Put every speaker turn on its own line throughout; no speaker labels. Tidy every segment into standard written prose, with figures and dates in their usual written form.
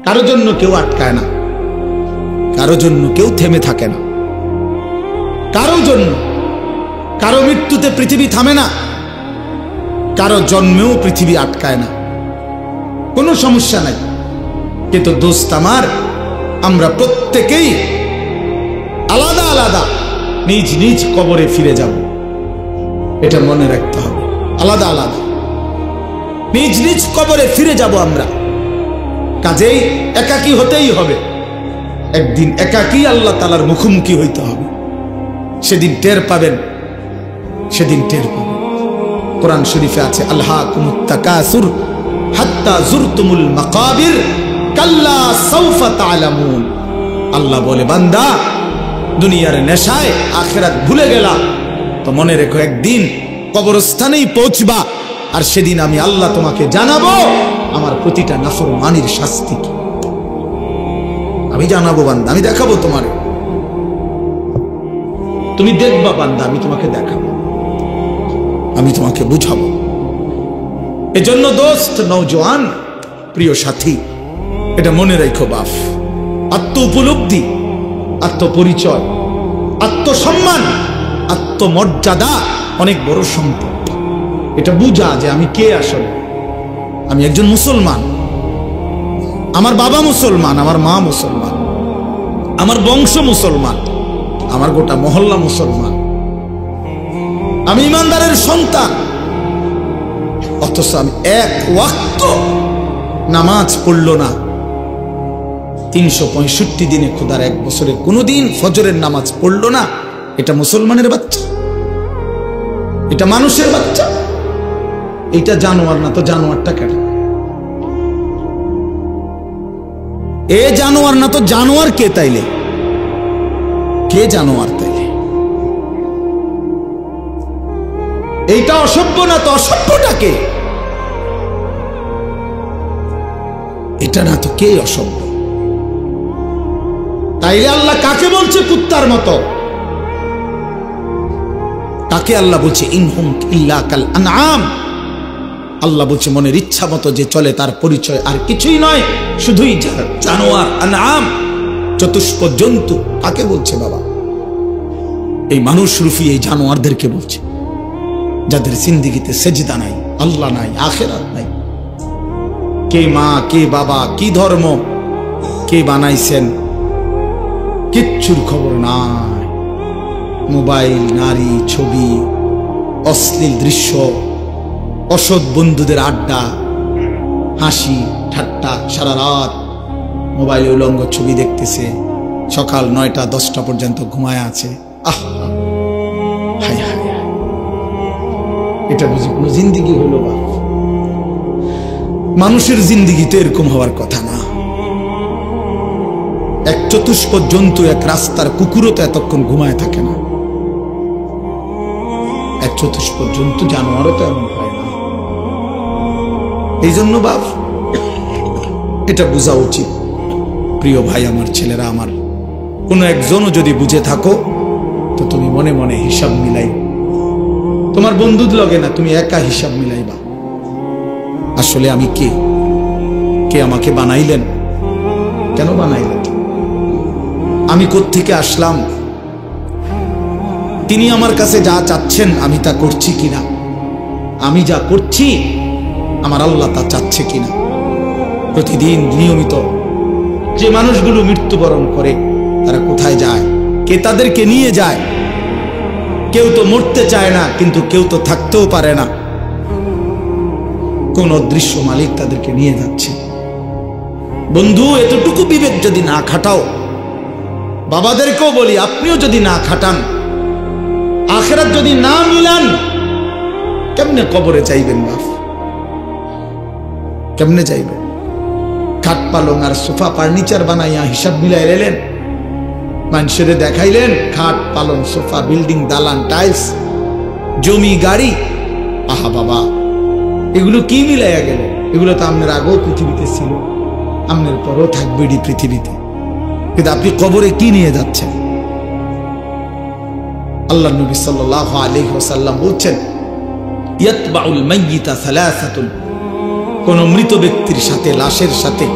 কারো জন্য কেউ আটকায় না, কারো জন্য কেউ থেমে থাকে না, কারো জন্য, কারো মৃত্যুতে পৃথিবী থামে না, কারো জন্মেও পৃথিবী আটকায় না, কোনো সমস্যা নাই। কিন্তু দোস্ত আমার, আমরা প্রত্যেকেই আলাদা আলাদা নিজ নিজ কবরে ফিরে যাব, এটা মনে রাখতে হবে। আলাদা আলাদা নিজ নিজ কবরে ফিরে যাব আমরা। কাজেই একাকী হতেই হবে, একদিন একাকী আল্লাহ তাআলার মুখোমুখি হইতে হবে। সেদিন টের পাবেন, সেদিন টের পাবেন। কোরআন শরীফে আছে, আলহাকুমুত তাকাসুর হাত্তা জুরতুমুল মাকাবির কাল্লা সাউফা তা'লামুন। আল্লাহ বলে, বান্দা দুনিয়ার নেশায় আখিরাত ভুলে গেলা, তো মনে রেখো একদিন কবরস্থানেই পৌঁছবা, আর সেদিন আমি আল্লাহ তোমাকে জানাবো আমার প্রতিটা নাফরমানির শাস্তি কি। আমি জানাবো বান্দা, আমি দেখাবো তোমারে, তুমি দেখবা বান্দা, আমি তোমাকে দেখাবো, আমি তোমাকে বুঝাবো। এজন্য দোস্ত, নওজোয়ান, প্রিয় সাথী, এটা মনে রাখো বাপ, আত্ম উপলব্ধি, আত্মপরিচয়, আত্মসম্মান, আত্মমর্যাদা অনেক বড় সম্পদ। এটা বুঝা যে আমি কে, আসলে আমি একজন মুসলমান, আমার বাবা মুসলমান, আমার মা মুসলমান, আমার বংশ মুসলমান, আমার গোটা মহল্লা মুসলমান, আমি ইমানদারের সন্তান, অথচ আমি এক ওয়াক্ত নামাজ পড়ল না। 365 দিনে খোদার এক বছরে কোনোদিন ফজরের নামাজ পড়ল না। এটা মুসলমানের বাচ্চা, এটা মানুষের বাচ্চা, এটা জানোয়ার না তো জানোয়ারটা কেন? এ জানোয়ার না তো জানোয়ার কে তাইলে? কে জানোয়ার তাইলে? এইটা অসভ্য না তো অসভ্যটা কে? এটা না তো কে অসভ্য? তাইলে আল্লাহ কাকে বলছে কুত্তার মতো? কাকে আল্লাহ বলছে ইনহুম ইল্লা কাল আনআম? আল্লাহ বলছে মনের ইচ্ছা মতো যে চলে তার পরিচয় আর কিছুই নয়, শুধুই জানোয়ার, আনআম, চতুষ্প জন্তু। কাকে বলছে বাবা? এই মানুষ রূপী এই জানোয়ারদেরকে বলছে, যাদের জিন্দেগিতে সেজদা নাই, আল্লাহ নাই, আখিরাত নাই। কে মা, কে বাবা, কি ধর্ম, কে বানাইছেন, কিচ্ছুর খবর নাই। মোবাইল, নারী, ছবি, অশ্লীল দৃশ্য, অসৎ বন্ধুদের আড্ডা, হাসি ঠাট্টা, সারা রাত মোবাইলে উলঙ্গ ছবি দেখতেছে, সকাল 9টা 10টা পর্যন্ত ঘুমায় আছে। আহা, হায় হায়, এটা বুঝি কোনো জিন্দিগি হলো? বা মানুষের জিন্দিগি তো এরকম হওয়ার কথা না। এক চতুষ্প জন্তু, এক রাস্তার কুকুরও তো এতক্ষণ ঘুমায় থাকে না। এক চতুষ্প জন্তু, জানোয়ারও তো এমন হয় না। এই জন্য বাপ, এটা বোঝা উচিত। প্রিয় ভাই আমার, ছেলেরা আমার, কোনো একজনও যদি বুঝে থাকো তো তুমি মনে মনে হিসাব মিলাই, তোমার বন্ধুর লগে না, তুমি একা হিসাব মিলাইবা। আসলে আমি কে? কে আমাকে বানাইলেন? কেন বানাইলেন? আমি কোত্থেকে আসলাম? তিনি আমার কাছে যা চাচ্ছেন আমি তা করছি কিনা? আমি যা করছি আমার আল্লাহ তা চাচ্ছে কিনা? প্রতিদিন নিয়মিত যে মানুষগুলো মৃত্যুবরণ করে তারা কোথায় যায়? কে তাদেরকে নিয়ে যায়? কেউ তো মরতে চায় না, কিন্তু কেউ তো থাকতেও পারে না। কোন অদৃশ্য মালিক তাদেরকে নিয়ে যাচ্ছে। বন্ধু, এতটুকু বিবেক যদি না খাটাও, বাবাদেরকেও বলি, আপনিও যদি না খাটান, আখিরাত যদি না মিলান, কেমনে কবরে চাইবেন বাপ? কেমনে চাইবেন? খাট পালং আর সোফা ফার্নিচার বানাইয়া হিসাব মিলাই এলেন, মানুষের দেখাইলেন খাট পালং সোফা, বিল্ডিং, দালান, টাইলস, জমি, গাড়ি। আহা বাবা, এগুলো কি মিলাইয়া গেল? এগুলো তো আপনার আগেও পৃথিবীতে ছিল, আপনার পরেও থাকবে পৃথিবীতে, কিন্তু আপনি কবরে কি নিয়ে যাচ্ছেন? আল্লাহ নবী সাল্লাল্লাহু আলাইহি ওয়াসাল্লাম বলছেন, ইয়াতবাউল মাইয়িতা সালাসাতুন, কোন মৃত ব্যক্তির সাথে, লাশের সাথে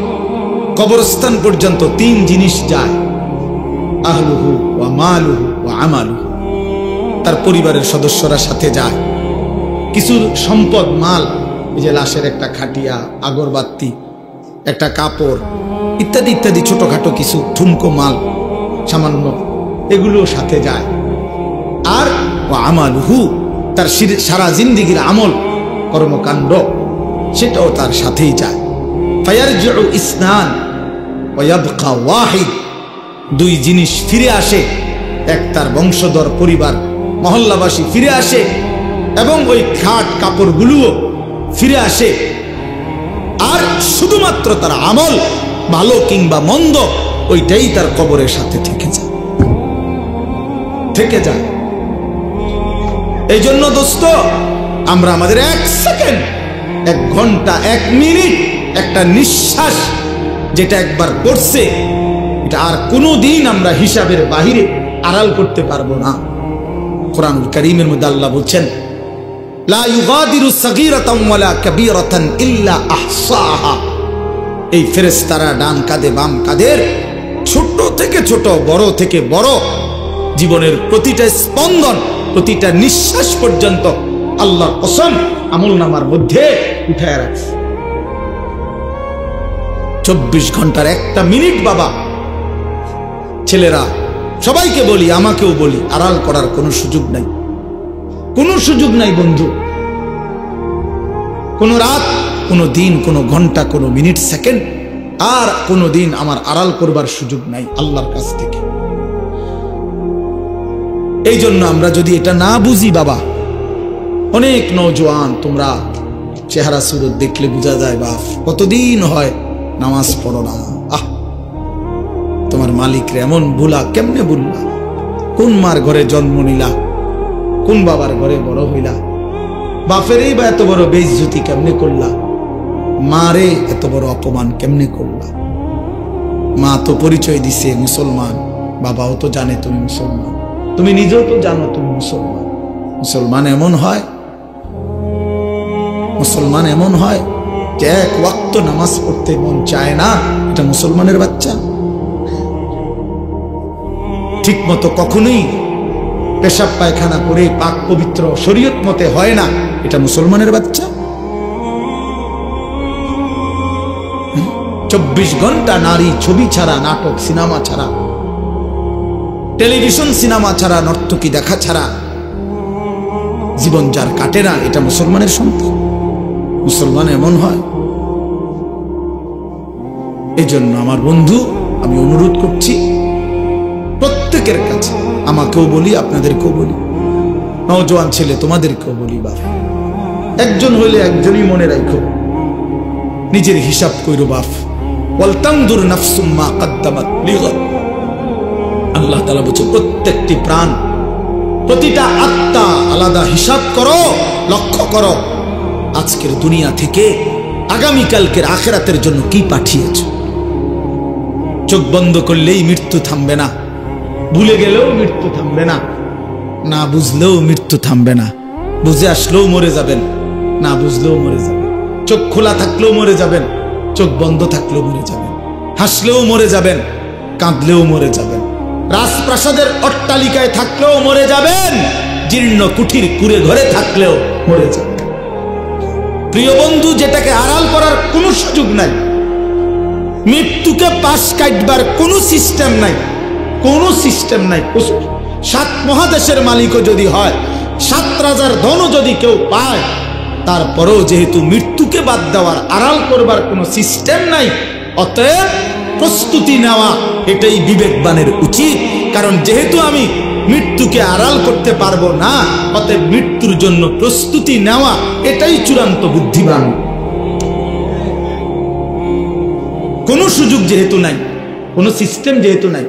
কবরস্থান পর্যন্ত 3 জিনিস যায়, আহলুহু ওয়া মালুহু ওয়া আমালুহু। তার পরিবারের সদস্যরা সাথে যায়, কিছু সম্পদ মাল, এই যে লাশের একটা খাটিয়া, আগরবাতি, একটা কাপড় ইত্যাদি ইত্যাদি ছোটখাটো কিছু ঠুনকো মাল সামান্য, এগুলো সাথে যায়। আর ওয়া আমালুহু, তার সারা জিন্দেগীর আমল কর্মকাণ্ড সেটাও তার সাথেই যায়। ফায়ারজিউ ইসনান ওয়া ইয়াবকা ওয়াহিদ, 2 জিনিস ফিরে আসে, এক তার বংশধর পরিবার মহল্লাবাসী ফিরে আসে, এবং ওই খাট কাপড়গুলোও ফিরে আসে। আর শুধুমাত্র তার আমল ভালো কিংবা মন্দ ওইটাই তার কবরের সাথে থেকে যায়। এই জন্য দোস্ত, আমরা আমাদের 1 সেকেন্ড, 1 ঘন্টা, 1 মিনিট, একটা নিঃশ্বাস যেটা একবার পড়ছে, এটা আর কোনোদিন আমরা হিসাবের বাহিরে আড়াল করতে পারবো না। কোরআনুল কারীমের মধ্যে আল্লাহ বলছেন, লা ইউগাদিরু সাগীরাতান ওয়ালা কাবীরাতান ইল্লা আহসাহা। এই ফেরেশতারা ডান কাঁধে বাম কাঁধের, ছোট থেকে ছোট, বড় থেকে বড়, জীবনের প্রতিটা স্পন্দন, প্রতিটা নিঃশ্বাস পর্যন্ত আল্লাহর কসম আমলনামার মধ্যে উঠায় রাখছে। 24 ঘন্টার 1টা মিনিট বাবা, ছেলেরা সবাইকে বলি, আমাকেও বলি, আড়াল করার কোনো সুযোগ নাই, কোনো সুযোগ নাই বন্ধু। কোনো রাত, কোনো দিন, কোনো ঘন্টা, কোনো মিনিট, সেকেন্ড, আর কোনো দিন আমার আড়াল করবার সুযোগ নাই আল্লাহর কাছ থেকে। এই জন্য আমরা যদি এটা না বুঝি বাবা, অনেক নওজোয়ান, তোমরা চেহারা সুরত দেখলে বোঝা যায় বাপ, কতদিন হয় নামাজ পড়ো না। তোমার মালিক রে এমন ভুলা, কেমনে ভুললা? কোন মার ঘরে জন্ম নিলা, কোন বাবার ঘরে বড় হইলা, বাপেরই বা এত বড় বেইজ্জতি কেমনে করলা, মারে এত বড় অপমান কেমনে করলা? মা তো পরিচয় দিছে মুসলমান, বাবাও তো জানে তুমি মুসলমান, তুমি নিজেও তো জানো তুমি মুসলমান। মুসলমান এমন হয়, মুসলমান এমন হয় যে 1 ওয়াক্ত নামাজ পড়তে মন চায় না, এটা মুসলমানের বাচ্চা? ঠিক মতো কখনোই পেশাব পায়খানা করে পাক পবিত্র শরীয়ত মতে হয় না, এটা মুসলমানের বাচ্চা? 24 ঘন্টা নারী ছবি ছাড়া, নাটক সিনেমা ছাড়া, টেলিভিশন সিনেমা ছাড়া, নর্তকী দেখা ছাড়া জীবন যার কাটে না, এটা মুসলমানের সন্তান? মুসলমান এমন হয়? এই জন্য আমার বন্ধু, আমি অনুরোধ করছি প্রত্যেকের কাছে, আমাকেও বলি, আপনাদেরকেও বলি, নওজোয়ান ছেলে তোমাদেরকেও বলি, বাপ একজন হইলে একজনই মনে রাখো, নিজের হিসাব কইরো বাপ। ওয়ালতানজুর নাফসুম মা কদ্দামাত লিগাদ। আল্লাহ তাআলা বলেন, প্রত্যেকটি প্রাণ, প্রতিটা আত্মা আলাদা হিসাব করো, লক্ষ্য করো আজকের দুনিয়া থেকে আগামীকালকের আখিরাতের জন্য কি পাঠিয়েছো। চোখ বন্ধ করলেই মৃত্যু থামবে না, ভুলে গেলেও মৃত্যু থামবে না, না বুঝলেও মৃত্যু থামবে না। বুঝে আসলেও মরে যাবেন, না বুঝলেও মরে যাবেন। চোখ খোলা থাকলেও মরে যাবেন, চোখ বন্ধ থাকলেও মরে যাবেন। হাসলেও মরে যাবেন, কাঁদলেও মরে যাবেন। রাজপ্রাসাদের অট্টালিকায় থাকলেও মরে যাবেন, জীর্ণ কুঠির কুঁড়ে ঘরে থাকলেও মরে যাবেন। প্রিয় বন্ধু, যেটাকে আড়াল করার কোনো সুযোগ নাই, মৃত্যুকে পাশ কাটবার কোনো সিস্টেম নাই, কোনো সিস্টেম নাই। 7 মহাদেশের মালিকও যদি হয়, 7 রাজার ধনও যদি কেউ পায়, তারপরেও যেহেতু মৃত্যুকে বাদ দেওয়ার, আড়াল করবার কোনো সিস্টেম নাই, অতএব প্রস্তুতি নেওয়া এটাই বিবেকবানের উচিত। কারণ যেহেতু আমি মৃত্যুকে আড়াল করতে পারবো না, অতএব মৃত্যুর জন্য প্রস্তুতি নেওয়া এটাই চূড়ান্ত বুদ্ধিমান। কোনো সুযোগ যেহেতু নাই, কোনো সিস্টেম যেহেতু নাই,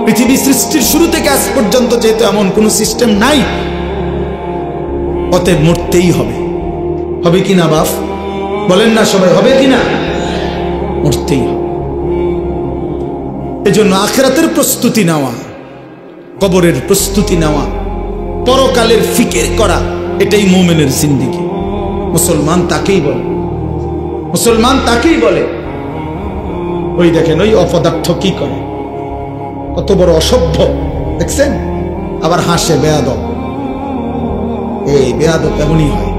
পৃথিবী সৃষ্টির শুরু থেকে আজ পর্যন্ত যেহেতু এমন কোনো সিস্টেম নাই, অতএব মরতেই হবে। হবে কিনা বাপ বলেন না সবাই, হবে কিনা? মরতেই হবে। এজন্য আখিরাতের প্রস্তুতি নেওয়া, কবরের প্রস্তুতি নেওয়া, পরকালের ফিকির করা, এটাই মুমিনের জিন্দেগি। মুসলমান তাকেই বলে। মুসলমান তাকেই বলে। ওই দেখেন ওই অপদার্থ কি করে, কত বড় অসভ্য দেখছেন, আবার হাসে বেয়াদব। এই বেয়াদব এমনই হয়,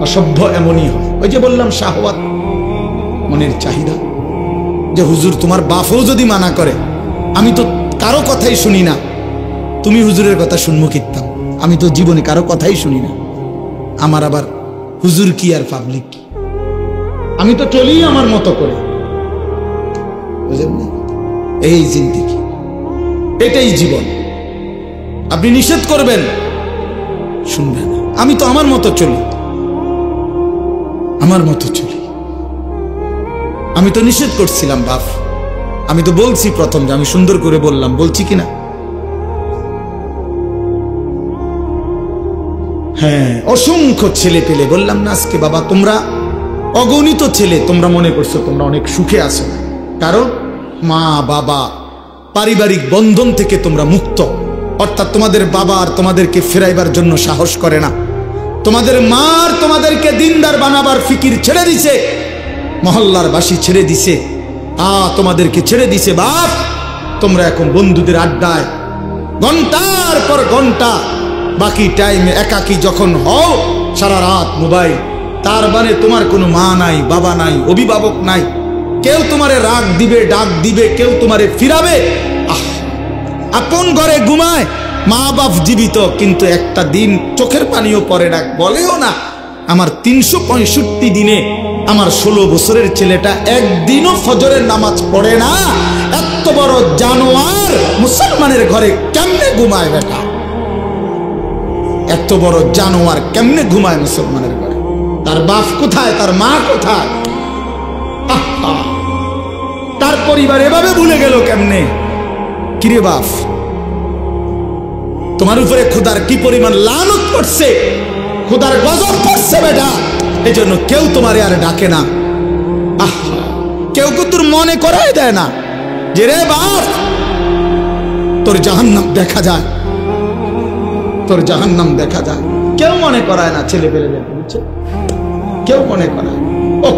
অসভ্য এমনই হয়। ওই যে বললাম শাহওয়াত, মনের চাহিদা, যে হুজুর তোমার বাপও যদি মানা করে, আমি তো কারো কথাই শুনি না, তুমি হুজুরের কথা শুনবো কিতাম, আমি তো জীবনে কারো কথাই শুনি না, আমার আবার হুজুর কি আর পাবলিক কি, আমি তো চলি আমার মতো করে। বুঝলেন না? এই জিন্দেগি, এটাই জীবন। আপনি নিষেধ করবেন, শুনবেন, আমি তো আমার মতো চলি, আমার মতো চলি। আমি তো নিষেধ করছিলাম বাপ, আমি তো বলছি প্রথম যে আমি সুন্দর করে বললাম, বলছি কিনা? হ্যাঁ, অসংখ্য ছেলে পেলে বললাম না আজকে, বাবা তোমরা অগণিত ছেলে, তোমরা মনে করছো তোমরা অনেক সুখে আছো, কারণ মা বাবা পারিবারিক বন্ধন থেকে তোমরা মুক্ত। অর্থাৎ তোমাদের বাবা আর তোমাদেরকে ফেরাইবার জন্য সাহস করে না, তোমাদের মা আর তোমাদেরকে দিনদার বানাবার ফিকির ছেড়ে দিছে, মহল্লার বাসী ছেড়ে দিছে, তোমাদেরকে ছেড়ে দিছে। বাপ তোমরা এখন বন্ধুদের আড্ডায় ঘন্টার পর ঘন্টা, বাকি টাইমে একাকী যখন হও সারা রাত মোবাইল। তার মানে তোমার কোনো মা নাই, বাবা নাই, অভিভাবক নাই, কেউ তোমারে রাগ দিবে, ডাক দিবে, কেউ তোমারে ফিরাবে। আপন ঘরে ঘুমায়, মা বাপ জীবিত, কিন্তু একটা দিন চোখের পানিও পড়ে না, বলেও না। আমার 365 দিনে আমার 16 বছরের ছেলেটা একদিনও ফজরের নামাজ পড়ে না। এত বড় জানোয়ার মুসলমানের ঘরে কেমনে ঘুমায় বেটা? এত বড় জানোয়ার কেমনে ঘুমায় মুসলমানের ঘরে? তার বাপ কোথায়, তার মা কোথায়? তার পরিবার এভাবে ভুলে গেল কেমনে? কিরে বাপ, তোমার উপরে খোদার কি পরিমাণ লানত পড়ছে, খোদার গজব পড়ছে বেটা। এই জন্য কেউ তোমারে আর ডাকে না, কেউ তোর মনে করাই দেয় না যে রে বাপ তোর জাহান্নাম দেখা যায়, তোর জাহান্নাম দেখা যায়। কেউ মনে করায় না, ছেলে পেলে বুঝছে, কেউ মনে করায়। ও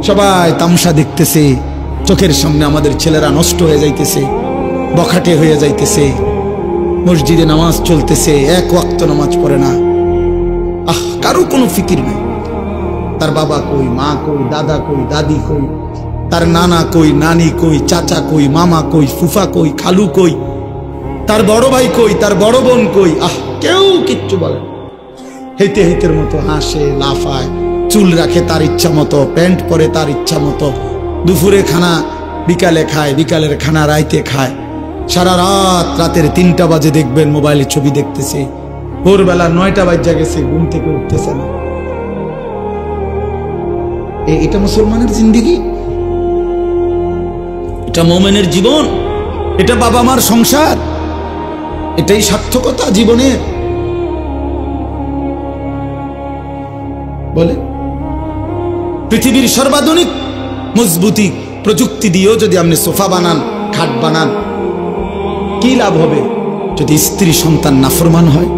সবাই তামসা দেখতেছে, চোখের সামনে আমাদের ছেলেরা নষ্ট হয়ে যাইতেছে, বখাটে হয়ে যাইতেছে, মসজিদে নামাজ চলতেছে, এক ওয়াক্ত নামাজ পড়ে না, কারো কোনো ফিকির নাই। তার বাবা কই, মা কই, দাদা কই, দাদি কই, তার নানা কই, নানি কই, চাচা কই, মামা কই, ফুফা কই, খালু কই, তার বড় ভাই কই, তার বড় বোন কই, কেউ কিচ্ছু বলে। হেঁটে হেঁটের মতো হাসে, লাফায়, চুল রাখে তার ইচ্ছা মতো, প্যান্ট পরে তার ইচ্ছা মতো, দুপুরে খানা বিকালে খায়, বিকালের খানা রাইতে খায়, সারা রাত, রাতের 3টা বাজে দেখবেন মোবাইলে ছবি দেখতেছে, ভোরবেলা 9টা বাজে গেছে, ঘুম থেকে উঠতেছে না। এটা মুসলমানের জিন্দেগি, এটা মুমিনের জীবন, এটা বাবা মার সংসার, এটাই সার্থকতা জীবনের। বলে পৃথিবীর সর্বাধুনিক মজবুতি প্রযুক্তি দিয়েও যদি আপনি সোফা বানান, খাট বানান, কি লাভ হবে যদি স্ত্রী সন্তান নাফরমান হয়?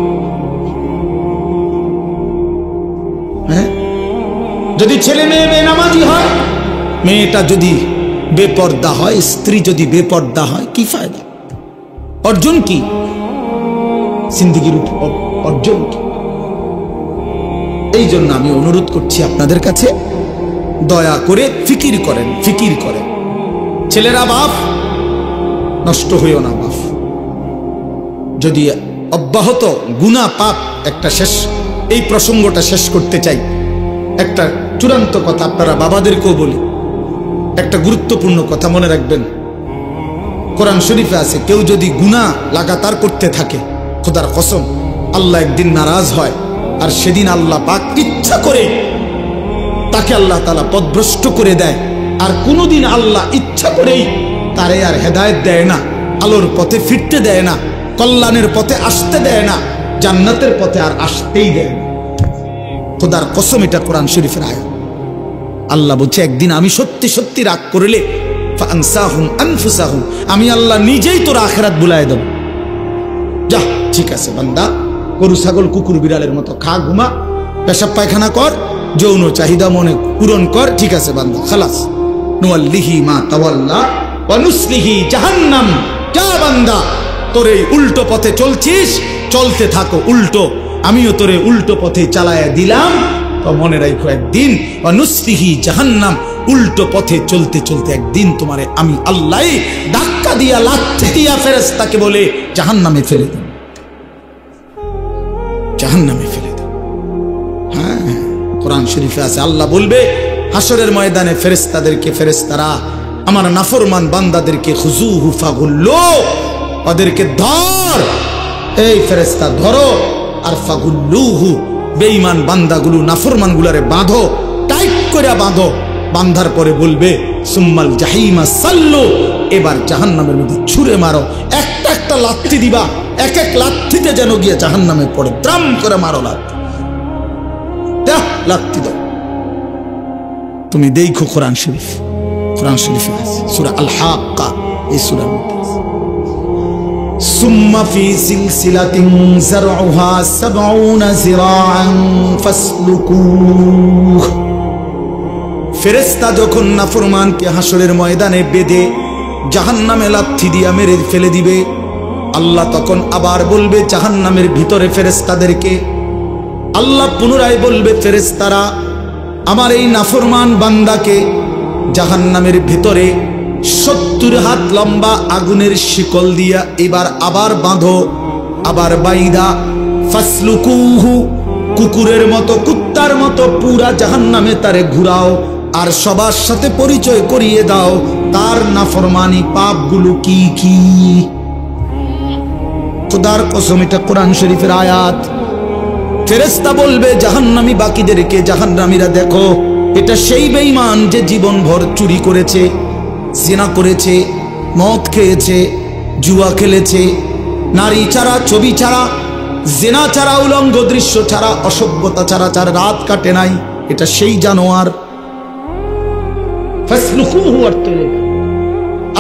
হ্যাঁ, যদি ছেলে মেয়ে বেনামাজি হয়, মেয়েটা যদি বেপর্দা হয়, স্ত্রী যদি বেপর্দা হয়, কি ফায়দা? অর্জন কি জিন্দেগির অর্জন কি? এই জন্য আমি অনুরোধ করছি আপনাদের কাছে, দয়া করে ফিকির করেন, ফিকির করেন। ছেলেরা বাপ, নষ্ট হইও না বাপ। যদি অব্যাহত গুনাহ পাপ, একটা শেষ, এই প্রসঙ্গটা শেষ করতে চাই। একটা চূড়ান্ত কথা আপনারা বাবাদেরকেও বলি, একটা গুরুত্বপূর্ণ কথা মনে রাখবেন। কোরআন শরীফে আছে, কেউ যদি গুনাহ লাগাতার করতে থাকে, খোদার কসম আল্লাহ একদিন নারাজ হয়, আর সেদিন আল্লাহ পাক ইচ্ছা করে তাকে আল্লাহ তাআলা পথভ্রষ্ট করে দেয়। আর কোনোদিন আল্লাহ ইচ্ছা করেই তারে আর হেদায়েত দেয় না, আলোর পথে ফিরতে দেয় না, কল্যাণের পথে আসতে দেয় না, জান্নাতের পথে আর আসতেই দেয় না। খোদার কসম, এটা কোরআন শরীফের আয়াত। আল্লাহ বলছে, একদিন আমি সত্যি সত্যি রাগ করলে ফানসাহুম আনফুসাহুম, আমি আল্লাহ নিজেই তোর আখিরাত ভুলায় দেব। যা, ঠিক আছে বান্দা, গরু ছাগল কুকুর বিড়ালের মতো খা, ঘুমা, পেশাব পায়খানা কর, যৌন চাহিদা মনে পূরণ কর, ঠিক আছে বান্দা, খালাস। নুয়াল্লিহি মা তাওয়াল্লা ওয়া নুসলিহি জাহান্নাম। যা বান্দা, তোর এই উল্টো পথে চলছিস, চলতে থাকো উল্টো, আমিও তোরে উল্টো পথে চালায়া দিলাম। তো মনে রাখো একদিন ওয়া নুসলিহি জাহান্নাম, উল্টো পথে চলতে চলতে একদিন তোমারে আমি আল্লাহ ধাক্কা দিয়া লাথি দিয়া ফেরেশতাকে বলে জাহান্নামে ফেলে দেব, জাহান্নামে ফেলে দেব। হ্যাঁ, কোরআন শরীফে আছে, আল্লাহ বলবে হাসরের ময়দানে ফেরেশতাদেরকে, ফেরেশতারা আমার নাফরমান বান্দাদেরকে খুজুহু ফাগুল্লু, ওদেরকে ধর, এই ফেরেশতা ধরো, আর ফাগুল্লুহু, বেঈমান বান্দাগুলো নাফরমানগুলারে বাঁধো, টাইট করে বাঁধো। বান্ধার পরে বলবে সুম্মাল জাহিমা সাল্লু, এবার জাহান্নামের মধ্যে ছুঁড়ে মারো, একটা একটা লাথি দিবা, এক এক লাথিতে যেন গিয়ে জাহান্নামে পড়ে, দ্রাম করে মারো লাথি, লাথি দাও। তুমি দেখো কোরআন শরীফ, কোরআন শরীফে আছে সূরা আল হাক্কা, এই সূরার মধ্যে সুম্মা ফি সিলসিলাতিন যারউহা ৭০ যিরাআন ফাসলুকুহ। ফেরেশতা যখন নাফরমানকে হাসরের ময়দানে বেঁধে জাহান্নামে লাথি দিয়া মেরে ফেলে দিবে, আল্লাহ তখন আবার বলবে জাহান্নামের ভিতরে ফেরেশতাদেরকে, আল্লাহ পুনরায় বলবে ফেরেশতারা আমার এই নাফরমান বান্দাকে জাহান্নামের ভিতরে ৭০ হাত লম্বা আগুনের শিকল দিয়া এবার আবার বাঁধো, আবার বাইদা ফাসলুকুহু, কুকুরের মতো কুত্তার মতো পুরা জাহান্নামে তারে ঘুরাও, আর সবার সাথে পরিচয় করিয়ে দাও তার নাফরমানি পাপগুলো কি কি। খোদার কসম, এটা কোরআন শরীফের আয়াত। ফেরেশতা বলবে জাহান্নামী বাকিদেরকে, জাহান্নামীরা দেখো, এটা সেই বেঈমান যে জীবন ভর চুরি করেছে, জিনা করেছে, মদ খেয়েছে, জুয়া খেলেছে, নারী ছাড়া, ছবি ছাড়া, জিনা ছাড়া, উলঙ্গ দৃশ্য ছাড়া, অসভ্যতা ছাড়া যার রাত কাটে নাই, এটা সেই জানোয়ার।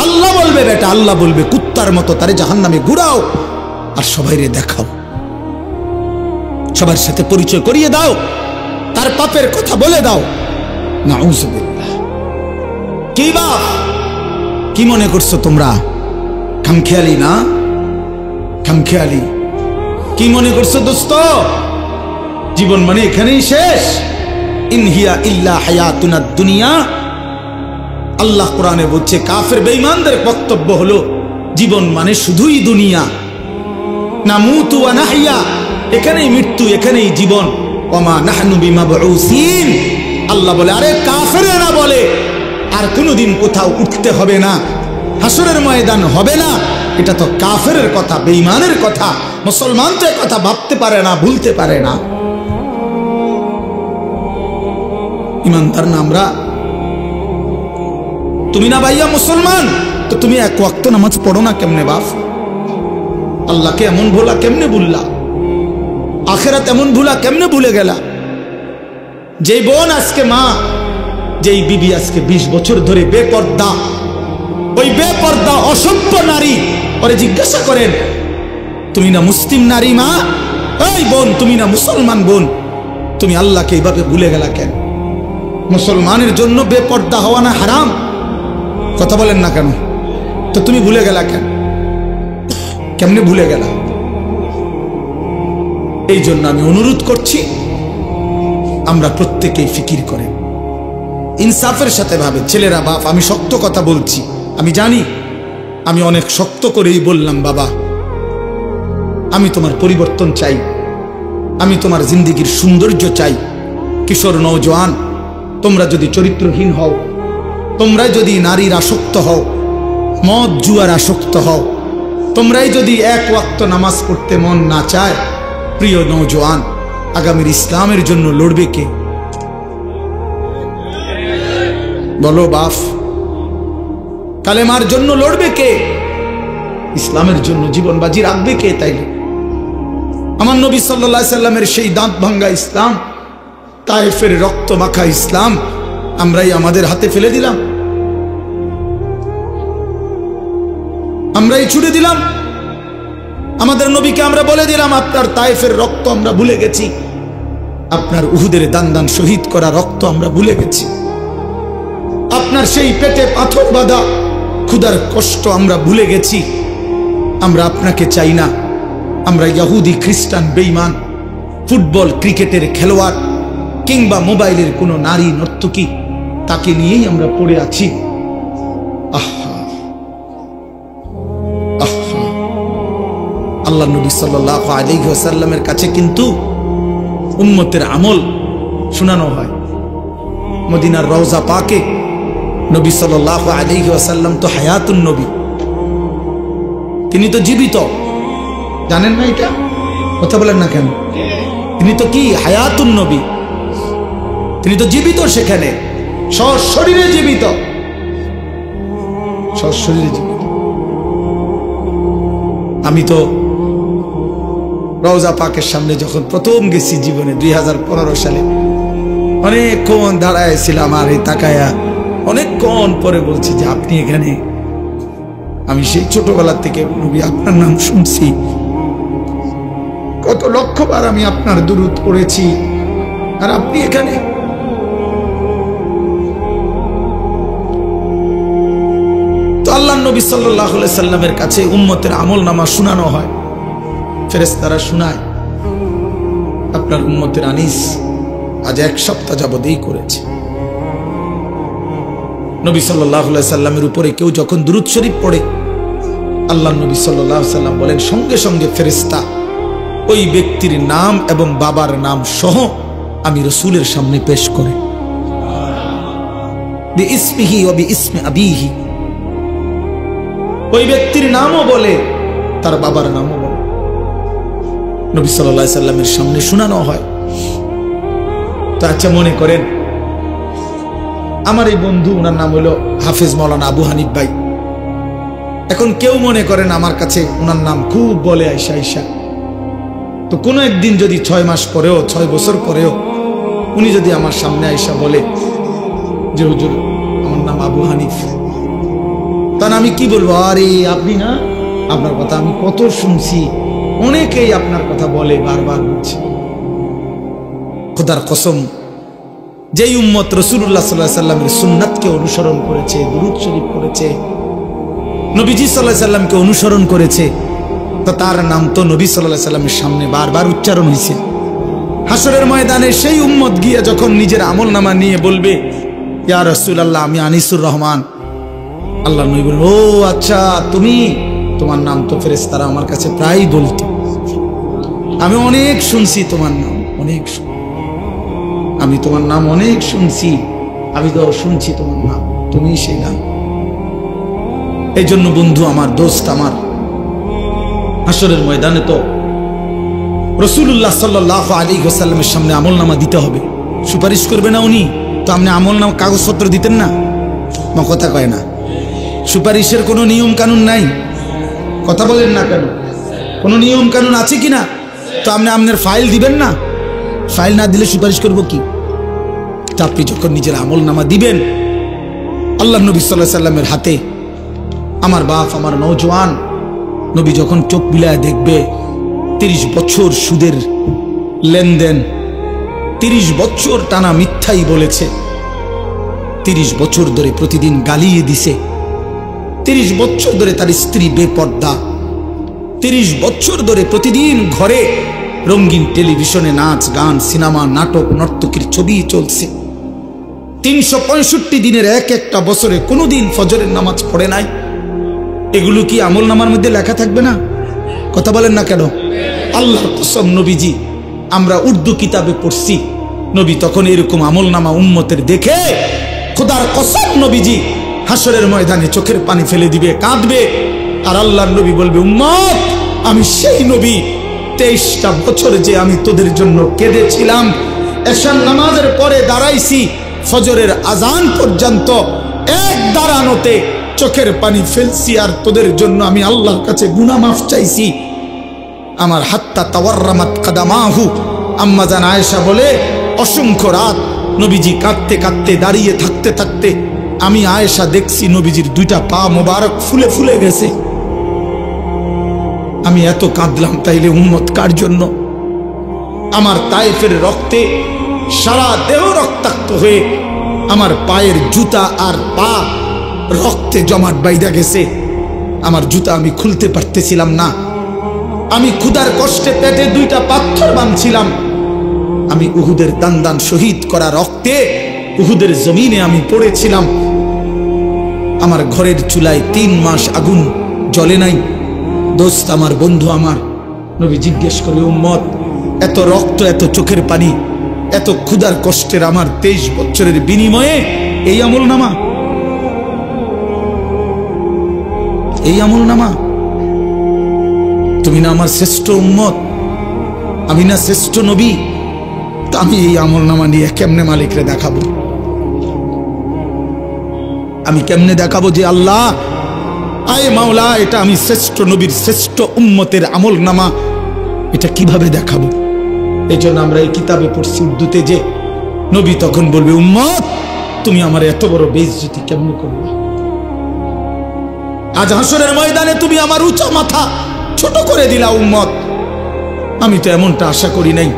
আল্লাহ বলবে বেটা, আল্লাহ বলবে কুত্তার মতো তারে জাহান্নামে ঘুরাও আর সবাইরে দেখাও, সবার সাথে পরিচয় করিয়ে দাও, তার পাপের কথা বলে দাও। নাউযুবিল্লাহ। কি বাপ, কি মনে করছো তোমরা? খামখেয়ালি না? খামখেয়ালি কি মনে করছো দোস্ত? জীবন মানে এখানেই শেষ? ইন হিয়া ইল্লা হায়াতুনাদ দুনিয়া। আল্লাহ কোরআনে বলছে কাফের বেঈমানদের বক্তব্য হলো জীবন মানে শুধুই দুনিয়া, নামুতু ওয়া নাহইয়া, এখানেই মৃত্যু, এখানেই জীবন, ওমা নাহনু বিমাবউসিন। আল্লাহ বলে আরে কাফেররা বলে আর কোনোদিন কোথাও উঠতে হবে না, হাসরের ময়দান হবে না, এটা তো কাফেরের কথা, বেঈমানের কথা। মুসলমান তো কথা ভাবতে পারে না, ভুলতে পারে না। ইমানদার না আমরা? তুমি না ভাইয়া মুসলমান, তো তুমি এক ওয়াক্ত নামাজ পড়ো না কেমনে বাপ? আল্লাহকে এমন ভোলা কেমনে ভুললা? আখেরাত এমন ভুলা কেমনে ভুলে গেলা? যেই বোন আজকে মা, যেই বিবি আজকে 20 বছর ধরে বেপর্দা, ওই বেপর্দা অসভ্য নারী, ওরে জিজ্ঞাসা করেন তুমি না মুসলিম নারী মা? এই বোন, তুমি না মুসলমান বোন, তুমি আল্লাহকে এইভাবে ভুলে গেলা কেন? মুসলমানের জন্য বেপর্দা হওয়া না হারাম? কথা বলেন না কেন? তো তুমি ভুলে গেলা কেন? কেমনে ভুলে গেলা? এই জন্য আমি অনুরোধ করছি আমরা প্রত্যেকেই ফিকির করে ইনসাফের সাথে ভাবে। ছেলেরা বাপ, আমি শক্ত কথা বলছি, আমি জানি আমি অনেক শক্ত করেই বললাম বাবা, আমি তোমার পরিবর্তন চাই, আমি তোমার জিন্দেগির সৌন্দর্য চাই। কিশোর নওজোয়ান, তোমরা যদি চরিত্রহীন হও, তোমরা যদি নারীর আসক্ত হও, মদ জুয়ার আসক্ত হও, তোমরাই যদি এক ওয়াক্ত নামাজ পড়তে মন না চায়, প্রিয় নওজোয়ান, আগামীর ইসলামের জন্য লড়বে কে? বলো বাপ, কালেমার জন্য লড়বে কে? ইসলামের জন্য জীবন বাজি রাখবে কে? তাইলে আমার নবী সাল্লাল্লাহু আলাইহি সাল্লামের সেই দাঁত ভাঙ্গা ইসলাম, তায়েফের রক্ত মাখা ইসলাম আমরাই আমাদের হাতে ফেলে দিলাম, আমরাই ছুড়ে দিলাম। আমাদের নবীকে আমরা বলে দিলাম আপনার তায়েফের রক্ত আমরা ভুলে গেছি, আপনার উহুদের দান দান শহীদ করা রক্ত আমরা ভুলে গেছি। আপনার সেই পেটে পাথর বাঁধা ক্ষুধার কষ্ট আমরা ভুলে গেছি। আমরা আপনাকে চাই না। আমরা ইহুদি খ্রিস্টান বেঈমান ফুটবল ক্রিকেটের খেলোয়াড় কিংবা মোবাইলের কোনো নারী নর্তকী তাকে নিয়েই আমরা পড়ে আছি। আল্লাহ নবী সাল্লাল্লাহু আলাইহি ওয়াসাল্লামের কাছে কিন্তু উম্মতের আমল শোনানো হয়। মদিনার রওজা পাকে নবী সাল্লাল্লাহু আলাইহি ওয়াসাল্লাম তো হায়াতুন নবী, তিনি তো জীবিত। জানেন না এটা? কথা বলেন না কেন? তিনি তো কি হায়াতুন নবী, তিনি তো জীবিত, সেখানে সশরীরে জীবিত, সশরীরে জীবিত। আমি তো রওজা পাকের সামনে যখন প্রথম গেছি জীবনে 2015 সালে, অনেকক্ষণ দাঁড়ায় ছিলাম আর এই তাকায়া অনেকক্ষণ পরে বলছি যে আপনি এখানে। আমি সেই ছোটবেলা থেকে নবী আপনার নাম শুনছি, কত লক্ষবার আমি আপনার দুরূদ পড়েছি, আর আপনি এখানে। তো আল্লাহ নবী সাল্লাল্লাহু আলাইহি সাল্লামের কাছে উম্মতের আমল নামা শোনানো হয়, ফেরেশতারা শোনায়। আপনার উম্মতের আনিস আজ 1 সপ্তাহ যাবত এই করেছে। নবী সাল্লাল্লাহু আলাইহি সাল্লামের উপরে কেউ যখন দুরূদ শরীফ পড়ে, আল্লাহ নবী সাল্লাল্লাহু আলাইহি সাল্লাম বলেন সঙ্গে সঙ্গে ফেরেশতা ওই ব্যক্তির নাম এবং বাবার নাম সহ আমি রাসূলের সামনে পেশ করে, বিইসমিহি ওয়া বিইসমি আবিহি, ওই ব্যক্তির নামও বলে তার বাবার নামও বলে, নবী সাল্লাল্লাহু আলাইহি সাল্লামের সামনে শোনানো হয়। তো আচ্ছা, মনে করেন আমার এই বন্ধু, ওনার নাম হলো হাফেজ মাওলানা আবু হানিফ ভাই। এখন কেউ মনে করেন আমার কাছে ওনার নাম খুব বলে আইসা আইসা, তো কোনো একদিন যদি 6 মাস পরেও 6 বছর পরেও উনি যদি আমার সামনে আইসা বলে যে হুজুর আমার নাম আবু হানিফ, তখন আমি কি বলবো? আরে আপনি না, আপনার কথা আমি কত শুনছি, অনেকেই আপনার কথা বলে, বারবার বলছে। খোদার কসম, যেই উম্মত রাসূলুল্লাহ সাল্লাল্লাহু আলাইহি সাল্লামের সুন্নাতকে অনুসরণ করেছে, দুরূদ শরীফ পড়েছে, নবীজি সাল্লাল্লাহু আলাইহি সাল্লামকে অনুসরণ করেছে, তো তার নাম তো নবী সাল্লাল্লাহু আলাইহি সাল্লামের সামনে বারবার উচ্চারণ হয়েছে। হাসরের ময়দানে সেই উম্মত গিয়ে যখন নিজের আমলনামা নিয়ে বলবে ইয়া রাসূলুল্লাহ আমি আনিসুর রহমান, আল্লাহ নবী বলেন ও আচ্ছা তুমি, তোমার নাম তো ফেরেশতারা আমার কাছে প্রায় বলতো, আমি অনেক শুনছি তোমার নাম, অনেক আমি তোমার নাম অনেক শুনছি, আমি তো শুনছি তোমার নাম, তুমি সেই নাম। এই জন্য বন্ধু আমার, দোস্ত আমার, হাসরের ময়দানে তো রাসূলুল্লাহ সাল্লাল্লাহু আলাইহি ওয়াসাল্লামের সামনে আমলনামা দিতে হবে। সুপারিশ করবে না উনি? তো আপনি আমলনামা কাগজপত্র দিতেন না? কথা কয় না। সুপারিশের কোনো নিয়ম কানুন নাই, কথা বলেন না কেন? কোনো নিয়ম কানুন আছে কিনা? তো আপনি আপনার ফাইল দিবেন না? ফাইল না দিলে সুপারিশ করবো কি? তা আপনি যখন নিজের আমলনামা দিবেন, আল্লাহ নবী সাল্লাল্লাহু আলাইহি সাল্লামের হাতে, আমার বাপ, আমার নওজোয়ান নবী যখন চোখ বিলায় দেখবে 30 বছর সুদের লেনদেন, 30 বছর টানা মিথ্যাই বলেছে, 30 বছর ধরে প্রতিদিন গালিয়ে দিছে, 30 বছর ধরে তার স্ত্রী বেপর্দা, 30 বছর ধরে প্রতিদিন ঘরে রঙিন টেলিভিশনে নাচ গান সিনেমা নাটক নর্তকীর ছবি চলছে, 365 দিনের এক একটা বছরে কোনোদিন ফজরের নামাজ পড়ে নাই। এগুলো কি আমল নামার মধ্যে লেখা থাকবে না? কথা বলেন না কেন? আল্লাহর কসম নবীজি, আমরা উর্দু কিতাবে পড়ছি, নবী তখন এরকম আমল নামা উম্মতের দেখে খোদার কসম নবীজি হাসরের ময়দানে চোখের পানি ফেলে দিবে, কাঁদবে, আর আল্লাহর নবী বলবে উম্মত আমি সেই নবী, 23টা বছর যে আমি তোদের জন্য কেঁদেছিলাম, এশার নামাজের পরে দাঁড়াইছি ফজরের আজান পর্যন্ত, এক দাঁড়ানোতে চোখের পানি ফেলছি, আর তোদের জন্য আমি আল্লাহর কাছে গুনাহ মাফ চাইছি। আমার হাত্তা তাওয়াররামাত কাদামাহু, আম্মা জান আয়েশা বলে অসংখ্য রাত নবীজি কাঁদতে কাঁদতে দাঁড়িয়ে থাকতে থাকতে আমি আয়েশা দেখছি নবীজির 2টা পা মোবারক ফুলে ফুলে গেছে। আমি এত কাঁদলাম, তাইলে উম্মত কার জন্য? আমার তায়েফের রক্তে সারা দেহ রক্তাক্ত হয়ে আমার পায়ের জুতা আর পা রক্তে জমাট বাইধা গেছে। আমার জুতা আমি খুলতে পারতেছিলাম না। আমি ক্ষুধার কষ্টে পেটে 2টা পাথর বাঁধছিলাম। আমি উহুদের দান দান শহীদ করা রক্তে উহুদের জমিনে আমি পড়েছিলাম। আমার ঘরের চুলায় 3 মাস আগুন জ্বলে নাই। দোস্ত আমার, বন্ধু আমার, নবী জিজ্ঞেস করে, উম্মত, এত রক্ত, এত চোখের পানি, এত ক্ষুধার কষ্টের আমার 23 বছরের বিনিময়ে এই আমলনামা, এই আমলনামা? তুমি না আমার শ্রেষ্ঠ উম্মত, আমি না শ্রেষ্ঠ নবী? তা আমি এই আমলনামা নিয়ে কেমনে মালিকরে দেখাবো? আমি কেমনে দেখাবো যে আল্লাহ, আয় মাওলা, এটা আমি শ্রেষ্ঠ নবীর শ্রেষ্ঠ উম্মতের আমলনামা? এটা কিভাবে দেখাবো? এই জন্য আমরা এই কিতাবে পড়ছি উর্দুতে যে নবী তখন বলবে, উম্মত, তুমি আমার এত বড় বেইজ্জতি কেমনে করবে? আজ হাসরের ময়দানে তুমি আমার উঁচা মাথা ছোট করে দিলা উম্মত। আমি তো এমনটা আশা করি নাই,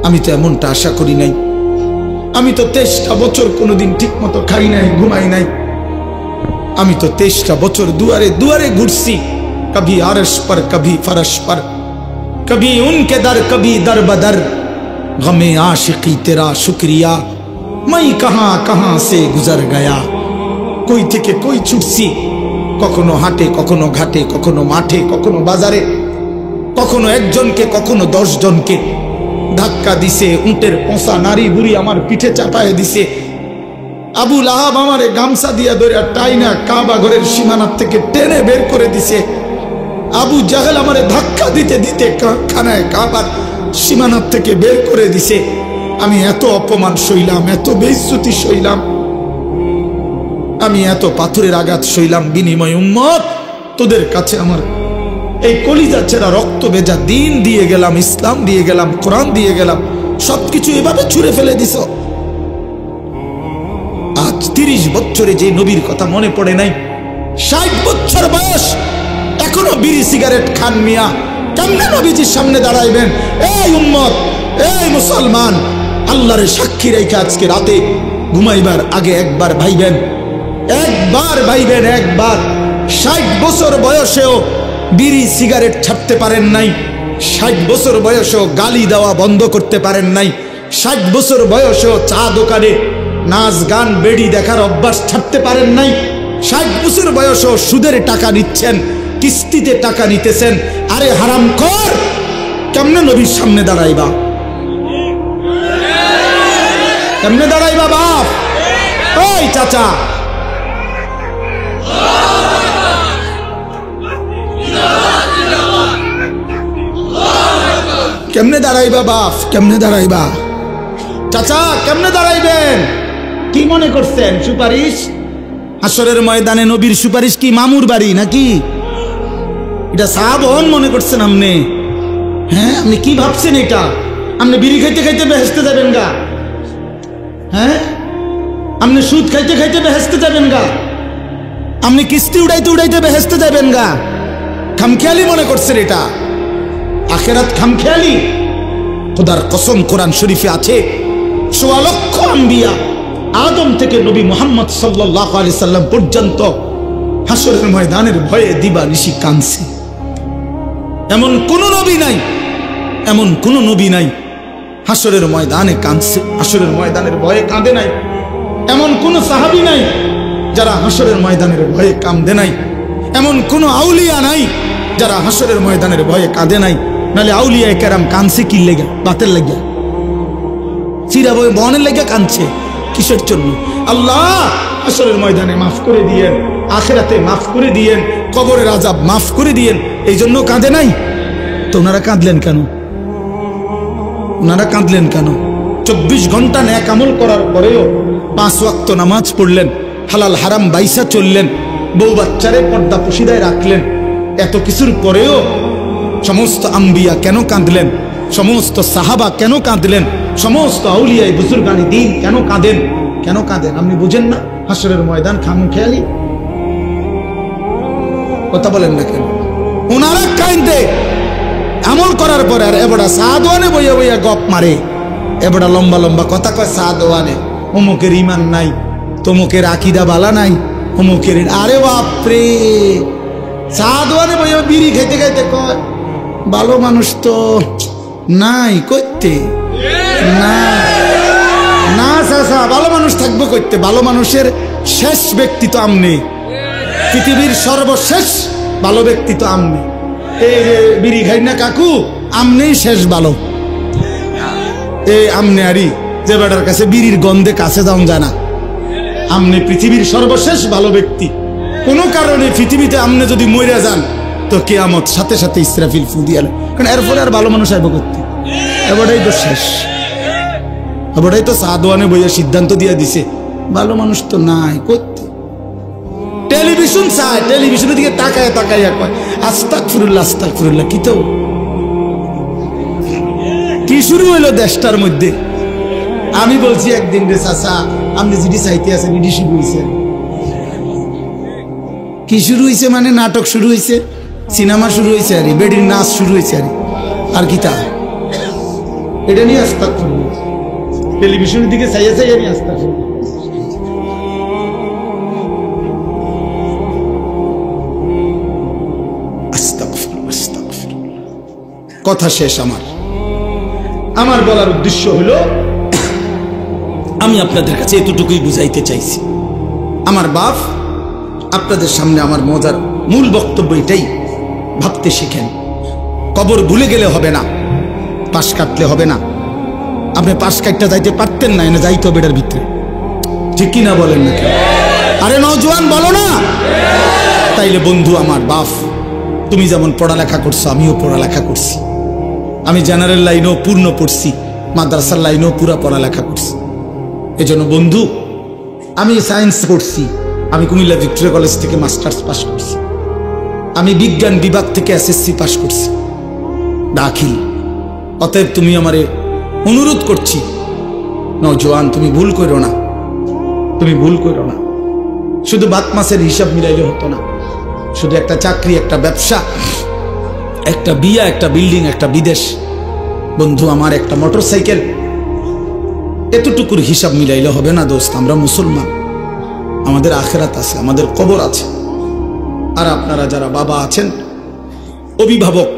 আমি তো এমনটা আশা করি নাই। আমি তো 23টা বছর কোনোদিন ঠিক মতো খাই নাই, ঘুমাই নাই। আমি তো 23টা বছর দুয়ারে দুয়ারে ঘুরছি, কবি আরশ पर कभी फरश पर, कभी उनके दर कभी दर बदर, गमे आशिकी तेरा शुक्रिया, मैं कहां कहां से गुजर गया। কই থেকে কই ছুটছি, কখনো হাটে, কখনো ঘাটে, কখনো মাঠে, কখনো বাজারে, কখনো একজনকে, কখনো 10 জনকে ধাক্কা দিছে। উটের পোষা নারী বুড়ি আমার পিঠে চাপায় দিছে। আবু লাহাব আমারে গামছা দিয়া ধরে টাইনা কাবা ঘরের সীমানার থেকে টেনে বের করে দিছে। আবু জাহেল আমারে ধাক্কা দিতে দিতে খানায় কাবার সীমানার থেকে বের করে দিছে। আমি এত অপমান সইলাম, এত বেইজ্জতি সইলাম, আমি এত পাথরের আঘাত সইলাম, বিনিময় উম্মত তোদের কাছে আমার এই কলিজা ছেঁড়া রক্ত ভেজা দিন দিয়ে গেলাম, ইসলাম দিয়ে গেলাম, কোরআন দিয়ে গেলাম, সবকিছু এভাবে ছুঁড়ে ফেলে দিছ। আজ 30 বছরে যে নবীর কথা মনে পড়ে নাই, 60 বছর বয়স, এখনো বিড়ি সিগারেট খান মিয়া, কেমনে নবীজির সামনে দাঁড়াইবেন? এই উম্মত, এই মুসলমান, আল্লাহরে সাক্ষী রেখে আজকে রাতে ঘুমাইবার আগে একবার ভাইবেন, একবার ভাইবেন, একবার। 60 বছর বয়সেও বিড়ি সিগারেট ছাড়তে পারেন নাই, 60 বছর বয়সেও গালি দেওয়া বন্ধ করতে পারেন নাই, 60 বছর বয়সেও চা দোকানে নাচ গান বেড়ি দেখার অভ্যাস ছাড়তে পারেন নাই, 60 বছর বয়সেও সুদের টাকা নিচ্ছেন, কিস্তিতে টাকা নিতেছেন। আরে হারামখোর, কেমনে নবীর সামনে দাঁড়াইবা? কেমনে দাঁড়াইবা বাপ? ওই চাচা, কেমনে দাঁড়াইবা বাপ? কেমনে দাঁড়াইবা? চাচা, কেমনে দাঁড়াইবেন? কি মনে করছেন সুপারিশ? হাসরের ময়দানে নবীর সুপারিশ কি মামুর বাড়ি নাকি? এটা সাহাবন মনে করছেন আপনি? হ্যাঁ, আপনি কি ভাবছেন এটা? আপনি বিড়ি খাইতে খাইতে বেহেশতে যাবেন গা? হ্যাঁ, আপনি সুদ খাইতে খাইতে বেহেশতে যাবেন গা? আপনি কিস্তি উড়াইতে উড়াইতে বেহেশতে যাবেন গা? খামখেয়ালি মনে করছেন এটা? আখেরাত খামখেয়ালি? খোদার কসম, কোরআন শরীফে আছে 1.25 লক্ষ আম্বিয়া, আদম থেকে নবী মুহাম্মদ সাল্লাল্লাহু আলাইহি সাল্লাম পর্যন্ত হাসরের ময়দানের ভয়ে দিবা নিশি কাঁদছে। এমন কোন নবী নাই, এমন কোন নবী নাই হাসরের ময়দানে কাঁদছে, হাসরের ময়দানের ভয়ে কাঁদে নাই। এমন কোন সাহাবী নাই যারা হাসরের ময়দানের ভয়ে কাঁদে নাই। এমন কোন আউলিয়া নাই যারা হাসরের ময়দানের ভয়ে কাঁদে নাই। নালে আউলিয়া কেরাম কাঁদছে কি লেগে? বাতের লেগে, চিরা বয়ে বনের লেগে কাঁদছে কিসের জন্য? আল্লাহ হাসরের ময়দানে মাফ করে দিয়েন, আখিরাতে মাফ করে দিয়েন, কবরের আযাব মাফ করে দিয়েন, এই জন্য কাঁদে নাই। তো ওনারা কাঁদলেন কেন? ওনারা কাঁদলেন কেন? 24 ঘন্টা নেক আমল করার পরেও 5 ওয়াক্ত নামাজ পড়লেন, হালাল হারাম বাইসা চললেন, বউ বাচ্চারে পর্দা পশিদায় রাখলেন, এত কিছুর পরেও সমস্ত আম্বিয়া কেন কাঁদলেন? সমস্ত সাহাবা কেন কাঁদলেন? সমস্ত আউলিয়ায়ে বুজুর্গানি দ্বীন কেন কাঁদেন? কেন কাঁদেন আপনি বুঝেন না? হাসরের ময়দান খামখেয়ালি? কথা বলেন না কেন? ওনারা কাঁদে, আমল করার পরে আর এবড়া চা দোয়ানে বইয়া বইয়া গপ মারে, এবড়া লম্বা লম্বা কথা কয় চা দোয়ানে, অমুকের ইমান নাই, তমুকের আকিদা বালা নাই, অমুকের। আরে বাপরে, চা দোয়ানে বইয়া বিড়ি খাইতে খাইতে কয় ভালো মানুষ তো নাই করতে না। না চাচা, ভালো মানুষ থাকবো করতে? ভালো মানুষের শেষ ব্যক্তি তো আমনে, পৃথিবীর সর্বশেষ ভালো ব্যক্তি তো আমনে। এই যে বিড়ি খাই না কাকু, আমনেই শেষ ভালো। এই আমনে আরি যে বেটার কাছে বিড়ির গন্ধে কাছে যাওয়া যায় না, আমনে পৃথিবীর সর্বশেষ ভালো ব্যক্তি। কোনো কারণে পৃথিবীতে আমনে যদি মরে যান তো কিয়ামত সাথে সাথে ইসরাফিল ফু দিয়ে, কারণ এরপরে আর ভালো মানুষ আইব করতে, এবারটাই তো শেষ। এবারটাই তো সাদওয়ানে বইয়া সিদ্ধান্ত দিয়ে দিছে ভালো মানুষ তো নাই করতে। টেলিভিশন চায়, টেলিভিশনের দিকে তাকায় তাকাইয়া কয় আস্তাগফিরুল্লাহ আস্তাগফিরুল্লাহ। কি তো কি শুরু হইলো দেশটার মধ্যে? আমি বলছি একদিন রে চাচা, আপনি যেটি চাইতে আছেন এটি শুরু হয়েছে। কি শুরু হয়েছে মানে? নাটক শুরু হয়েছে, সিনেমা শুরু হয়েছে, আরে বেডির নাচ শুরু হয়েছে, আর কি তা এটা নিয়ে আস্তাগফিরুল্লাহ। টেলিভিশনের দিকে চাইয়া চাইয়া নিয়ে আস্তাগফিরুল্লাহ। কথা শেষ। আমার বলার উদ্দেশ্য হলো, আমি আপনাদের কাছে এতটুকুই বুঝাইতে চাইছি। আমার বাপ আপনাদের সামনে আমার মজার মূল বক্তব্য এটাই, ভাবতে শিখেন। কবর ভুলে গেলে হবে না, পাশ কাটলে হবে না। আপনি পাশ কাটতে যাইতে পারতেন না, এনে যাইতে হবে এটার ভিতরে, ঠিক কিনা বলেন না? আরে নওজোয়ান বলো না? তাইলে বন্ধু আমার বাপ, তুমি যেমন পড়ালেখা করছো আমিও পড়ালেখা করছি। আমি জেনারেল লাইনেও পূর্ণ পড়ছি, মাদ্রাসার লাইনেও পুরা পড়ালেখা করছি। এজন্য বন্ধু, আমি সায়েন্স পড়ছি, আমি কুমিল্লা ভিক্টোরিয়া কলেজ থেকে মাস্টার্স পাস করছি, আমি বিজ্ঞান বিভাগ থেকে এসএসসি পাস করছি দাখিল। অতএব তুমি আমারে অনুরোধ করছি, নওজোয়ান তুমি ভুল করো না, তুমি ভুল করো না। শুধু বাত মাসের হিসাব মিলাইলে হতো না, শুধু একটা চাকরি, একটা ব্যবসা, একটা বিয়া, একটা বিল্ডিং, একটা বিদেশ, বন্ধু আমার একটা মোটরসাইকেল, এতটুকুর হিসাব মিলাইলে হবে না দোস্ত। আমরা মুসলমান, আমাদের আখিরাত আছে, আমাদের কবর আছে। আর আপনারা যারা বাবা আছেন, অভিভাবক,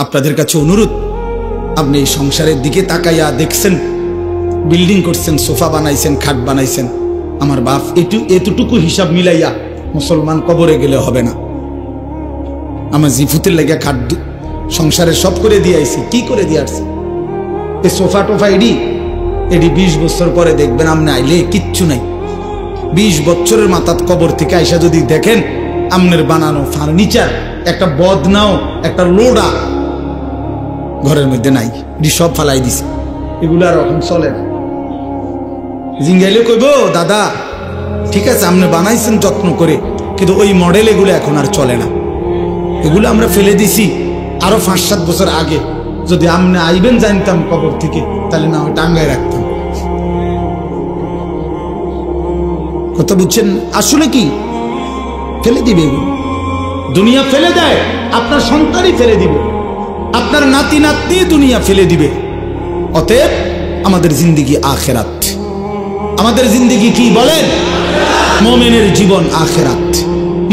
আপনাদের কাছে অনুরোধ, আপনি এই সংসারের দিকে তাকাইয়া দেখছেন, বিল্ডিং করছেন, সোফা বানাইছেন, খাট বানাইছেন, আমার বাপ এতটুকু হিসাব মিলাইয়া মুসলমান কবরে গেলে হবে না। আমার জিফুতের লেগে খাট সংসারে সব করে দিয়ে আইছি। কি করে দিয়ে আসছি? এই সোফা টোফা এডি 20 বছর পরে দেখবেন আপনি আইলে কিচ্ছু নাই। 20 বছরের মাথাত কবর থেকে আইসা যদি দেখেন আমনের বানানো ফার্নিচার, একটা বদনাও, একটা লোডা ঘরের মধ্যে নাই, এটি সব ফালাই দিছে। এগুলো আর এখন চলে না। জিঙ্গাইলে কইব দাদা ঠিক আছে আপনি বানাইছেন যত্ন করে, কিন্তু ওই মডেল এগুলো এখন আর চলে না, এগুলো আমরা ফেলে দিছি আরো 5-7 বছর আগে। যদি আপনি আইবেন জানতাম কবর থেকে, তাহলে না টাঙ্গায় রাখতাম। কথা বুঝছেন? আসলে কি ফেলে দিবে এগুলো, দুনিয়া ফেলে দেয়, আপনার সন্তানই ফেলে দিবে, আপনার নাতি নাতনি দুনিয়া ফেলে দিবে। অতএব আমাদের জিন্দেগি আখিরাত। আমাদের জিন্দেগি কি বলেন? মুমিনের জীবন আখিরাত,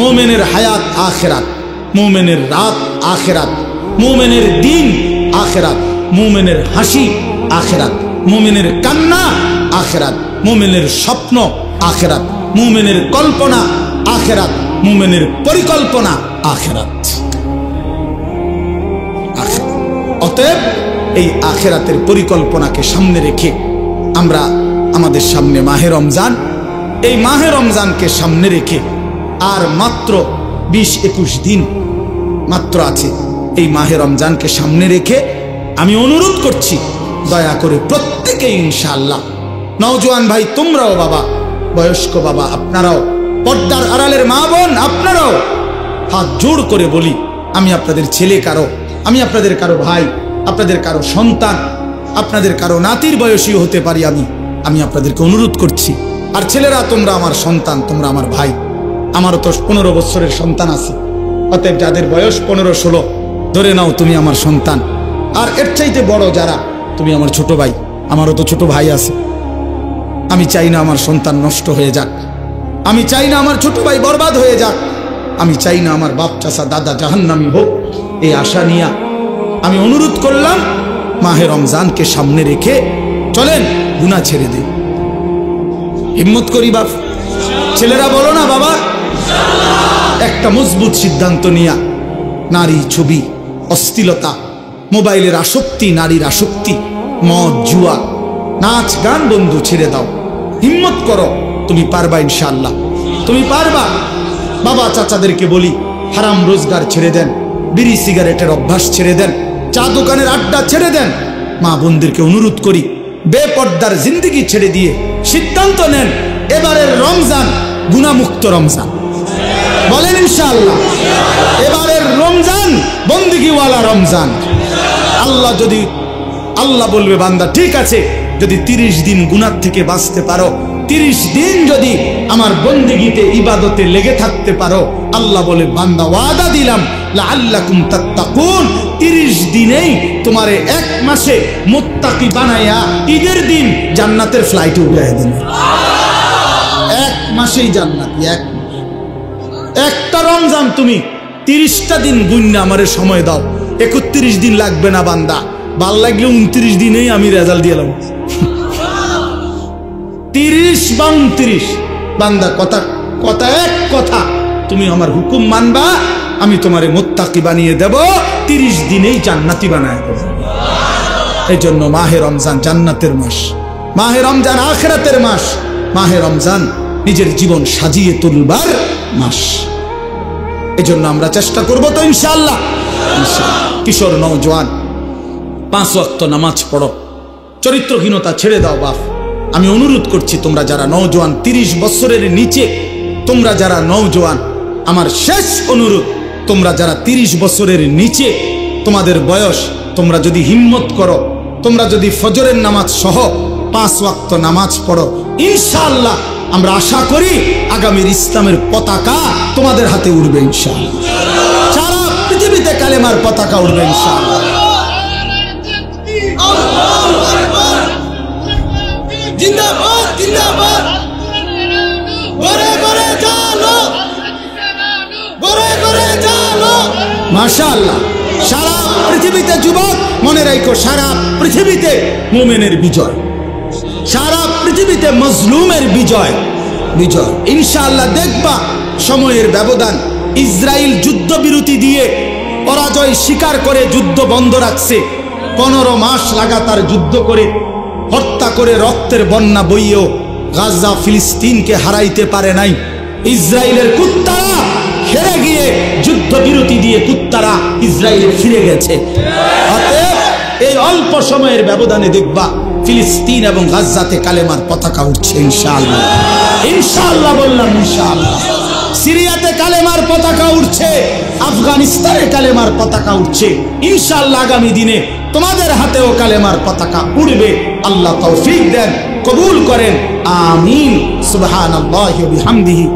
মুমিনের হায়াত আখিরাত, মুমিনের রাত আখিরাত, মুমিনের দিন আখিরাত, মুমিনের হাসি আখিরাত, মুমিনের কান্না আখিরাত, মুমিনের স্বপ্ন আখিরাত, মুমিনের কল্পনা আখিরাত, মুমিনের পরিকল্পনা আখিরাত। অতএব এই আখিরাতের পরিকল্পনাকে সামনে রেখে আমরা আমাদের সামনে মাহে রমজান, এই মাহে রমজানকে সামনে রেখে আর মাত্র 20-21 দিন মাত্র আছে। এই মাহে রমজানকে সামনে রেখে আমি অনুরোধ করছি, দয়া করে প্রত্যেকে ইনশাআল্লাহ, নওজোয়ান ভাই তোমরাও, বাবা বয়স্ক বাবা আপনারাও, পর্দার আড়ালের মা বোন আপনারাও, হাত জোড় করে বলি, আমি আপনাদের ছেলে কারো, আমি আপনাদের কারো ভাই, আপনাদের কারো সন্তান, আপনাদের কারো নাতির বয়সী হতে পারি আমি আপনাদেরকে অনুরোধ করছি। আর ছেলেরা তোমরা আমার সন্তান, তোমরা আমার ভাই। আমারও তো 15 বছরের সন্তান আছে। অতএব যাদের বয়স 15-16 ধরে নাও তুমি আমার সন্তান, আর এর চাইতে বড় যারা, তুমি আমার ছোট ভাই, আমারও তো ছোট ভাই আছে। আমি চাই না আমার সন্তান নষ্ট হয়ে যাক, আমি চাই না আমার ছোট ভাই বরবাদ হয়ে যাক, আমি চাই না আমার বাপ চাচা দাদা জাহান্নামী হোক। এই আশা নিয়ে আমি অনুরোধ করলাম, মাহে রমজানকে সামনে রেখে চলেন গুনাহ ছেড়ে দেই। হিম্মত করি বাপ, ছেলেরা বলো না বাবা, একটা মজবুত সিদ্ধান্ত নিয়া নারী ছবি, অশ্লীলতা, মোবাইলের আসক্তি, নারীর আসক্তি, মদ জুয়া, নাচ গান বন্ধু ছেড়ে দাও। হিম্মত করো, তুমি পারবা ইনশাআল্লাহ, তুমি পারবা। বাবা চাচাদেরকে বলি হারাম রোজগার ছেড়ে দেন, বিড়ি সিগারেটের অভ্যাস ছেড়ে দেন, চা দোকানের আড্ডা ছেড়ে দেন। মা বোনদেরকে অনুরোধ করি বেপর্দার জিন্দেগি ছেড়ে দিয়ে সিদ্ধান্ত নেন এবারের রমজান গুনাহমুক্ত রমজান। বলেন ইনশাআল্লাহ, এবারের রমজান বন্দেগীওয়ালা রমজান। আল্লাহ যদি, আল্লাহ বলবে বান্দা ঠিক আছে, যদি 30 দিন গুনাহ থেকে বাঁচতে পারো, 30 দিন যদি আমার বন্দেগীতে ইবাদতে লেগে থাকতে পারো, আল্লাহ বলে বান্দা ওয়াদা দিলাম লাআল্লাকুম তাত্তাকুন, 30 দিনেই তোমারে 1 মাসে মুত্তাকি বানায়া ঈদের দিন জান্নাতের ফ্লাইটে উড়াইয়া দেন। 1 মাসেই জান্নাতি। একটা রমজান তুমি 30টা দিন গুণনা আমারে সময় দাও, 31 দিন লাগবে না বান্দা, ভাল লাগলে 29 দিনেই আমি রেজাল্ট দিলাম। 30 বা 29 বান্দা কথা কথা এক কথা, তুমি আমার হুকুম মানবা, আমি তোমারে মুত্তাকি বানিয়ে দেব, 30 দিনেই জান্নাতি বানায় দেব। এই জন্য মাহে রমজান জান্নাতের মাস, মাহে রমজান আখিরাতের মাস, মাহে রমজান নিজের জীবন সাজিয়ে তুলবার মাস। এই জন্য আমরা চেষ্টা করবো তো ইনশাআল্লাহ। কিশোর নওজোয়ান 5 ওয়াক্ত নামাজ পড়ো, চরিত্রহীনতা ছেড়ে দাও বাপ। আমি অনুরোধ করছি তোমরা যারা নওজোয়ান, 30 বছরের নিচে তোমরা যারা নওজোয়ান, আমার শেষ অনুরোধ, তোমরা যারা 30 বছরের নিচে তোমাদের বয়স, তোমরা যদি হিম্মত করো, তোমরা যদি ফজরের নামাজ সহ 5 ওয়াক্ত নামাজ পড়ো, ইনশাআল্লাহ আমরা আশা করি আগামীর ইসলামের পতাকা তোমাদের হাতে উড়বে ইনশাআল্লাহ। সারা পৃথিবীতে কালেমার পতাকা উড়বে ইনশাআল্লাহ। জিন্দাবাদ জিন্দাবাদ, ঘরে ঘরে চলো, ঘরে ঘরে চলো। মাশাআল্লাহ, সারা পৃথিবীতে যুবক মনে রাখো, সারা পৃথিবীতে মুমিনের বিজয়, সারা পৃথিবীতে মজলুমের বিজয়। বিজয় ইনশাআল্লাহ দেখবা। সময়ের ব্যবধান, ইসরায়েল যুদ্ধবিরতি দিয়ে পরাজয় স্বীকার করে যুদ্ধ বন্ধ রাখছে। 15 মাস লাগাতার যুদ্ধ করে, হত্যা করে, রক্তের বন্যা বইয়েও গাজা ফিলিস্তিনকে হারাইতে পারে নাই। ইসরায়েলের কুত্তারা হেরে গিয়ে যুদ্ধবিরতি দিয়ে কুত্তারা ইসরায়েলে ফিরে গেছে। অতএব এই অল্প সময়ের ব্যবধানে দেখবা ফিলিস্তিন এবং গাজাতে কালেমার পতাকা উঠছে ইনশাআল্লাহ। ইনশাআল্লাহ বললাম ইনশাআল্লাহ। সিরিয়াতে কালেমার পতাকা উঠছে, আফগানিস্তানে কালেমার পতাকা উঠছে। ইনশাআল্লাহ আগামী দিনে তোমাদের হাতেও কালেমার পতাকা উড়বে। আল্লাহ তৌফিক দেন, কবুল করেন, আমিন। সুবহানাল্লাহি ওয়া বিহামদিহি।